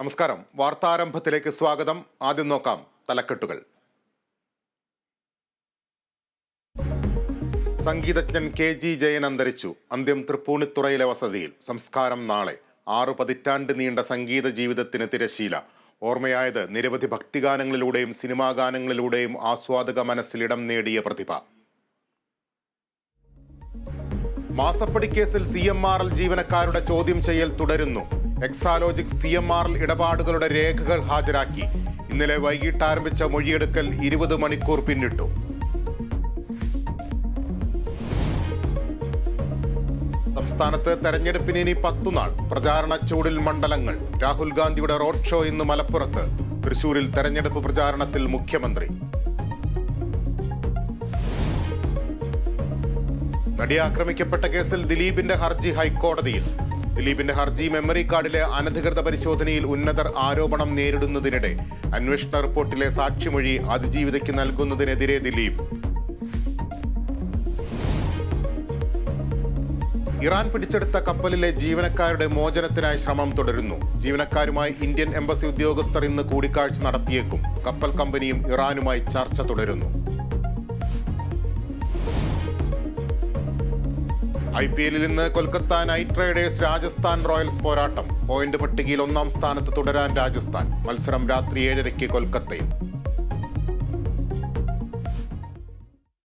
നമസ്കാരം. വാർത്താരംഭത്തിലേക്ക് സ്വാഗതം. ആദ്യം നോക്കാം തലക്കെട്ടുകൾ. സംഗീതജ്ഞൻ KG ജയൻ അന്തരിച്ചു. അന്ത്യം തൃപ്പൂണിത്തുറയിലെ വസതിയിൽ. സംസ്കാരം നാളെ. 6 പതിറ്റാണ്ട് നീണ്ട സംഗീത ജീവിതത്തിന് തിരശീല. ഓർമ്മയായത് നിരവധി ഭക്തിഗാനങ്ങളിലൂടെയും സിനിമാ ഗാനങ്ങളിലൂടെയും ആസ്വാദക മനസ്സിലിടം നേടിയ പ്രതിഭ. മാസപ്പടി കേസിൽ CMRL ജീവനക്കാരുടെ ചോദ്യം ചെയ്യൽ തുടരുന്നു. എക്സാലോജിക് CMRL ഇടപാടുകളുടെ രേഖകൾ ഹാജരാക്കി. ഇന്നലെ വൈകിട്ട് ആരംഭിച്ച മൊഴിയെടുക്കൽ 20 മണിക്കൂർ പിന്നിട്ടു. സംസ്ഥാനത്ത് തെരഞ്ഞെടുപ്പിന് ഇനി 10 നാൾ. പ്രചാരണ ചൂടിൽ മണ്ഡലങ്ങൾ. രാഹുൽ ഗാന്ധിയുടെ റോഡ് ഷോ ഇന്ന് മലപ്പുറത്ത്. തൃശൂരിൽ തെരഞ്ഞെടുപ്പ് പ്രചാരണത്തിൽ മുഖ്യമന്ത്രി. നടിയെ ആക്രമിക്കപ്പെട്ട കേസിൽ ദിലീപിന്റെ ഹർജി ഹൈക്കോടതിയിൽ. ദിലീപിന്റെ ഹർജി മെമ്മറി കാർഡിലെ അനധികൃത പരിശോധനയിൽ ഉന്നതർ ആരോപണം നേരിടുന്നതിനിടെ അന്വേഷണ റിപ്പോർട്ടിലെ സാക്ഷിമൊഴി അതിജീവിതയ്ക്ക് നൽകുന്നതിനെതിരെ ദിലീപ്. ഇറാൻ പിടിച്ചെടുത്ത കപ്പലിലെ ജീവനക്കാരുടെ മോചനത്തിനായി ശ്രമം തുടരുന്നു. ജീവനക്കാരുമായി ഇന്ത്യൻ എംബസി ഉദ്യോഗസ്ഥർ ഇന്ന് കൂടിക്കാഴ്ച നടത്തിയേക്കും. കപ്പൽ കമ്പനിയും ഇറാനുമായി ചർച്ച തുടരുന്നു. IPL-ൽ ഇന്ന് Kolkata night Riders Rajasthan Royals പോരാട്ടം. പോയിന്റ് പട്ടികയിൽ 1-ാം സ്ഥാനത്ത് തുടരാൻ രാജസ്ഥാൻ. മത്സരം രാത്രി 7:30 കൊൽക്കത്തയിൽ.